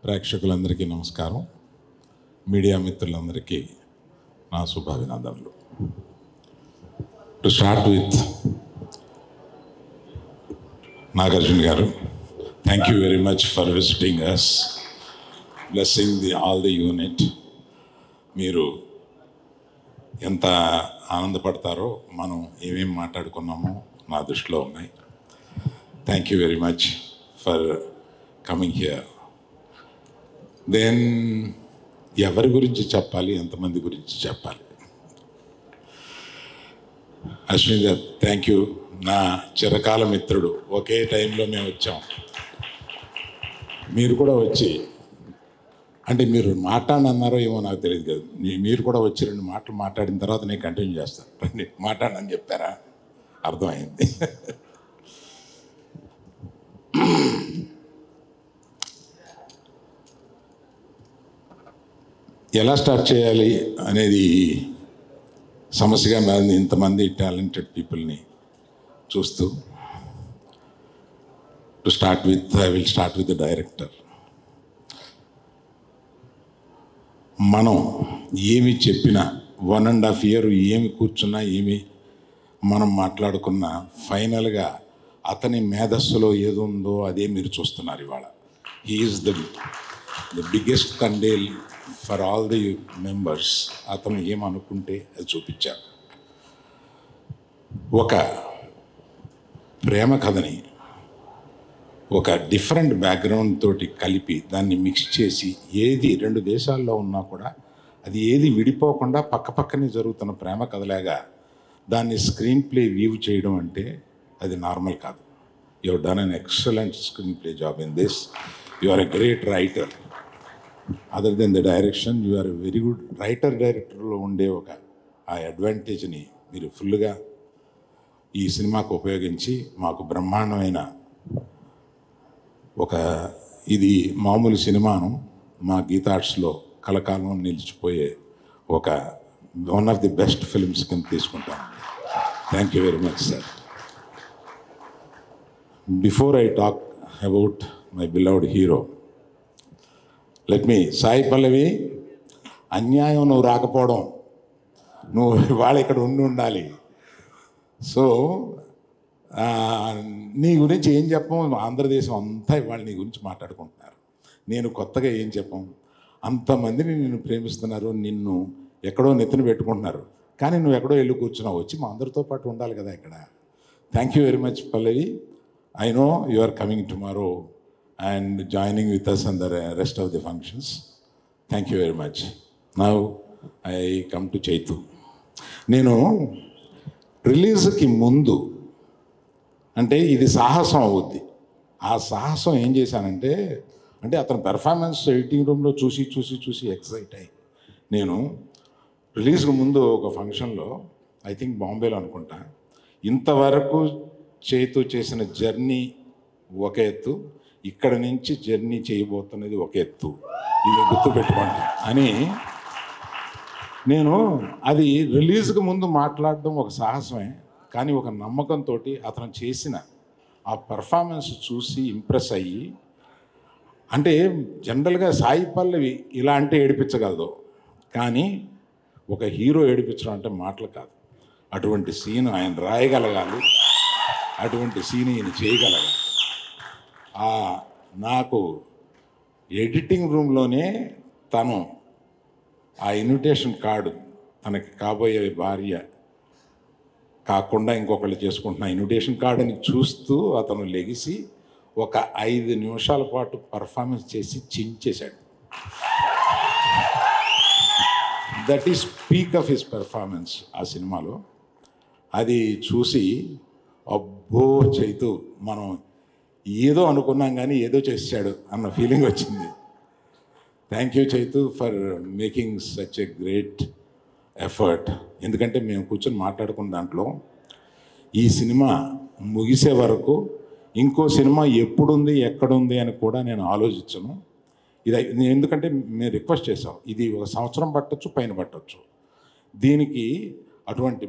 ప్రేక్షకులందరికీ నమస్కారం. మీడియా మిత్రులందరికీ నా శుభాభినందనలు. To start with Nagarjuna garu, thank you very much for visiting us, blessing all the unit. మీరు ఎంత ఆనందపడతారో మనం ఏమేమి మాట్లాడుకున్నామో నా దృష్టిలో ఉన్నాయి. Thank you very much for coming here. Then ఎవరి గురించి చెప్పాలి, ఎంతమంది గురించి చెప్పాలి? అశ్విన్ గారు, థ్యాంక్ యూ. నా చిరకాల మిత్రుడు, ఒకే టైంలో మేము వచ్చాం. మీరు కూడా వచ్చి, అంటే మీరు మాట్లాడనన్నారో ఏమో నాకు తెలియదు కదా, మీరు కూడా వచ్చి 2 మాటలు మాట్లాడిన తర్వాత నేను కంటిన్యూ చేస్తాను. మాట్లాడనని చెప్పారా? అర్థమైంది. ఎలా స్టార్ట్ చేయాలి అనేది సమస్యగా మారింది ఇంతమంది టాలెంటెడ్ పీపుల్ని చూస్తూ. To start with, I will start with the director. మనం ఏమి చెప్పినా 1.5 year ఏమి కూర్చున్నా, ఏమి మనం మాట్లాడుకున్నా, ఫైనల్గా అతని మేధస్సులో ఏదో ఉందో అదే మీరు చూస్తున్నారు ఇవాళ. He is the biggest candle for all the members. అతను ఏమనుకుంటే అది చూపించారు. ఒక ప్రేమ కథని ఒక డిఫరెంట్ బ్యాక్గ్రౌండ్ తోటి కలిపి దాన్ని మిక్స్ చేసి, ఏది 2 దేశాల్లో ఉన్నా కూడా అది ఏది విడిపోకుండా పక్కపక్కనే జరుగుతున్న ప్రేమ కథలాగా దాన్ని స్క్రీన్ ప్లే వ్యూ చేయడం అంటే అది నార్మల్ కాదు. You have done an excellent screenplay job in this. You are a great writer. Other than the direction, you are a very good writer. డైరెక్టర్లో ఉండే ఆ అడ్వాంటేజ్ని మీరు ఫుల్గా ఈ సినిమాకు ఉపయోగించి మాకు బ్రహ్మాండమైన ఇది మామూలు సినిమాను మా గీతార్ట్స్లో కలకాలం నిలిచిపోయే one of the best films కింద తీసుకుంటాం. Thank you very much sir. Before I talk about my beloved hero, let me, Sai Pallavi, అన్యాయం నువ్వు రాకపోవడం, నువ్వు ఇవాళ ఇక్కడ ఉండాలి. సో నీ గురించి ఏం చెప్పం, ఆంధ్రదేశం అంతా ఇవాళ నీ గురించి మాట్లాడుకుంటున్నారు. నేను కొత్తగా ఏం చెప్పం, అంతమందిని నిన్ను ప్రేమిస్తున్నారు, నిన్ను ఎక్కడో నెత్తిన పెట్టుకుంటున్నారు, కానీ నువ్వు ఎక్కడో వెళ్ళి కూర్చున్నావు. వచ్చి మా అందరితో పాటు ఉండాలి కదా ఇక్కడ. Thank you very much Pallavi. I know you are coming tomorrow and joining with us on the rest of the functions. Thank you very much. Now I come to Chaitu. నేను రిలీజ్కి ముందు, అంటే ఇది సాహసం అవుద్ది, ఆ సాహసం ఏం చేశానంటే, అంటే అతని పెర్ఫార్మెన్స్ ఎడిటింగ్ రూమ్లో చూసి ఎక్సైట్ అయ్యి, నేను రిలీజ్కి ముందు ఒక ఫంక్షన్లో, ఐ థింక్ బాంబేలో అనుకుంటా, ఇంతవరకు చైతు చేసిన జర్నీ ఒక ఎత్తు, ఇక్కడ నుంచి జర్నీ చేయబోతున్నది ఒక ఎత్తు, ఇది గుర్తుపెట్టుకోండి అని నేను అది రిలీజ్కి ముందు మాట్లాడడం ఒక సాహసమే, కానీ ఒక నమ్మకంతో అతను చేసిన ఆ పర్ఫార్మెన్స్ చూసి ఇంప్రెస్ అయ్యి, అంటే జనరల్గా సాయి పల్లవి ఇలా అంటే ఏడిపించగలదు, కానీ ఒక హీరో ఏడిపించడం అంటే మాటలు కాదు. అటువంటి సీన్ ఆయన రాయగలగాలి, అటువంటి సీన్ ఈయన చేయగలగాలి. నాకు ఎడిటింగ్ రూమ్లోనే తను ఆ ఇన్విటేషన్ కార్డు, తనకి కాబోయే భార్య కాకుండా ఇంకొకళ్ళు చేసుకుంటున్న ఇన్విటేషన్ కార్డుని చూస్తూ అతను లెగిసి ఒక 5 నిమిషాల పాటు పర్ఫార్మెన్స్ చేసి చించేశాడు. That is peak of his performance ఆ సినిమాలో. అది చూసి అబ్బో చైతు, మనం ఏదో అనుకున్నాం కానీ ఏదో చేశాడు అన్న ఫీలింగ్ వచ్చింది. Thank you Chaitu for making such a great effort. ఎందుకంటే మేము కూర్చొని మాట్లాడుకున్న దాంట్లో ఈ సినిమా ముగిసే వరకు ఇంకో సినిమా ఎప్పుడుంది ఎక్కడుంది అని కూడా నేను ఆలోచించను. ఎందుకంటే మేము రిక్వెస్ట్ చేసాం, ఇది 1 సంవత్సరం పట్టొచ్చు, పైన పట్టొచ్చు. దీనికి అటువంటి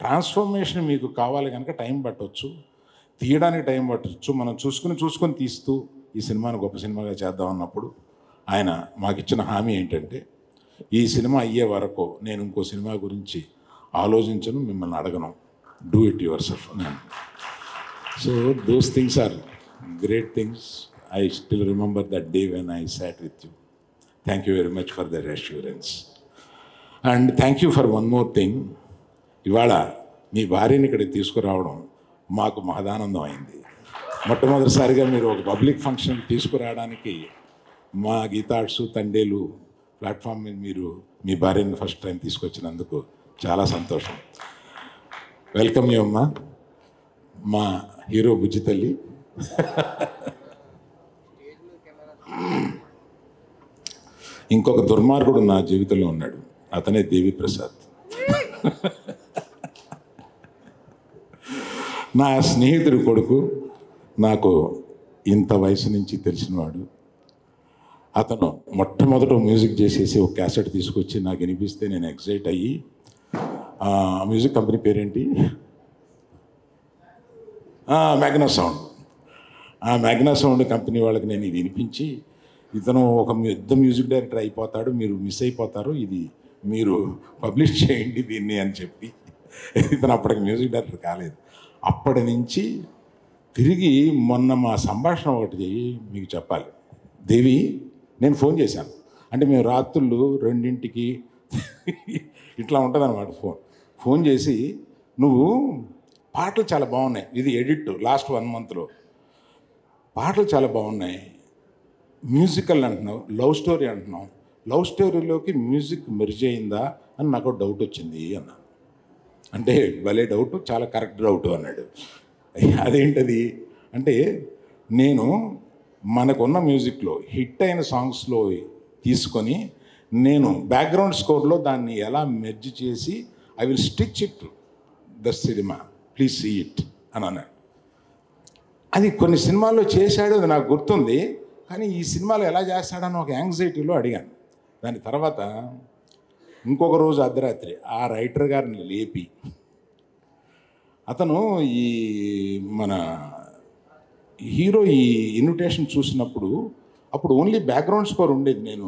ట్రాన్స్ఫర్మేషన్ మీకు కావాలి కనుక టైం పట్టొచ్చు, తీయడానికి టైం పట్టచ్చు. మనం చూసుకుని తీస్తూ ఈ సినిమాని గొప్ప సినిమాగా చేద్దాం అన్నప్పుడు ఆయన మాకు ఇచ్చిన హామీ ఏంటంటే ఈ సినిమా అయ్యే వరకు నేను ఇంకో సినిమా గురించి ఆలోచించను, మిమ్మల్ని అడగను, do it yourself. So those things are great things. I still remember that day when I sat with you. Thank you very much for that assurance. And thank you for one more thing. ఇవాళ మీ భార్యని ఇక్కడికి తీసుకురావడం మాకు మహదానందం అయింది. మొట్టమొదటిసారిగా మీరు ఒక పబ్లిక్ ఫంక్షన్కి తీసుకురావడానికి మా గీతాడ్సు తండేలు ప్లాట్ఫామ్ మీద మీరు మీ భార్యని ఫస్ట్ టైం తీసుకొచ్చినందుకు చాలా సంతోషం. వెల్కమ్ యూ అమ్మా, మా హీరో బుజ్జి తల్లి. ఇంకొక దుర్మార్గుడు నా జీవితంలో ఉన్నాడు, అతనే దేవి ప్రసాద్. నా స్నేహితుడి కొడుకు, నాకు ఇంత వయసు నుంచి తెలిసినవాడు. అతను మొట్టమొదట మ్యూజిక్ చేసేసి ఒక క్యాసెట్ తీసుకొచ్చి నాకు వినిపిస్తే నేను ఎక్సైట్ అయ్యి, మ్యూజిక్ కంపెనీ పేరేంటి, మ్యాగ్నా సౌండ్. ఆ మ్యాగ్నా సౌండ్ కంపెనీ వాళ్ళకి నేను ఇది వినిపించి, ఇతను ఒక పెద్ద మ్యూజిక్ డైరెక్టర్ అయిపోతాడు, మీరు మిస్ అయిపోతారు, ఇది మీరు పబ్లిష్ చేయండి దీన్ని అని చెప్పి, ఇతను అప్పటికి మ్యూజిక్ డైరెక్టర్ కాలేదు. అప్పటి నుంచి తిరిగి మొన్న మా సంభాషణ ఒకటి మీకు చెప్పాలి. దేవి, నేను ఫోన్ చేశాను, అంటే మేము రాత్రులు 2ంటికి ఇట్లా ఉంటుందన్నమాట. ఫోన్ చేసి, నువ్వు పాటలు చాలా బాగున్నాయి, ఇది ఎడిట్ లాస్ట్ 1 monthలో, పాటలు చాలా బాగున్నాయి, మ్యూజికల్ అంటున్నావు, లవ్ స్టోరీ అంటున్నావు, లవ్ స్టోరీలోకి మ్యూజిక్ మెర్జ్ అయిందా అని నాకు డౌట్ వచ్చింది అన్నా. అంటే భలే డౌట్, చాలా కరెక్ట్ డౌట్ అన్నాడు. అదేంటది అంటే, నేను మనకున్న మ్యూజిక్లో హిట్ అయిన సాంగ్స్లో తీసుకొని నేను బ్యాక్గ్రౌండ్ స్కోర్లో దాన్ని ఎలా మెర్జ్ చేసి I will stitch it the cinema, please see it అని అన్నాడు. అది కొన్ని సినిమాల్లో చేశాడు, అది నాకు గుర్తుంది, కానీ ఈ సినిమాలో ఎలా చేస్తాడని ఒక యాంగ్జైటీలో అడిగాను. దాని తర్వాత ఇంకొక రోజు అర్ధరాత్రి ఆ రైటర్ గారిని లేపి, అతను ఈ మన హీరో ఈ ఇన్విటేషన్ చూసినప్పుడు, అప్పుడు ఓన్లీ బ్యాక్గ్రౌండ్ స్కోర్ ఉండేది, నేను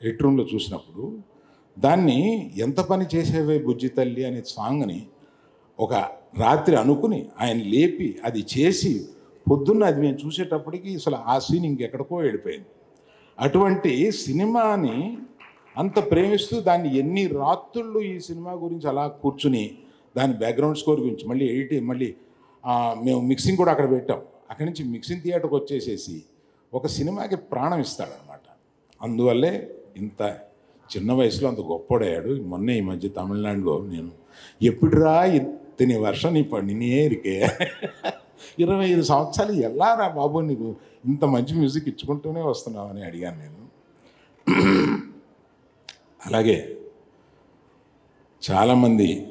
ఎడిట్ రూమ్లో చూసినప్పుడు, దాన్ని ఎంత పని చేసేవే బుజ్జి తల్లి అనే సాంగ్ని ఒక రాత్రి అనుకుని ఆయన లేపి అది చేసి, పొద్దున్న అది మేము చూసేటప్పటికి అసలు ఆ సీన్ ఇంకెక్కడికో వెళ్ళిపోయింది. అటువంటి సినిమాని అంత ప్రేమిస్తూ దాన్ని ఎన్ని రాత్రుళ్ళు ఈ సినిమా గురించి అలా కూర్చుని దాని బ్యాక్గ్రౌండ్ స్కోర్ గురించి మళ్ళీ ఎడిటింగ్, మళ్ళీ మేము మిక్సింగ్ కూడా అక్కడ పెట్టాం. అక్కడి నుంచి మిక్సింగ్ థియేటర్కి వచ్చేసేసి ఒక సినిమాకి ప్రాణం ఇస్తాడనమాట. అందువల్లే ఇంత చిన్న వయసులో అంత గొప్పడయ్యాడు. మొన్నే ఈ మధ్య తమిళనాడులో నేను, ఎప్పుడురా ఇతని వర్షం నీ పడినే ఇరికే 25 సంవత్సరాలు ఎలా రా బాబు నీకు ఇంత మంచి మ్యూజిక్ ఇచ్చుకుంటూనే వస్తున్నావు అని అడిగాను నేను. అలాగే చాలామంది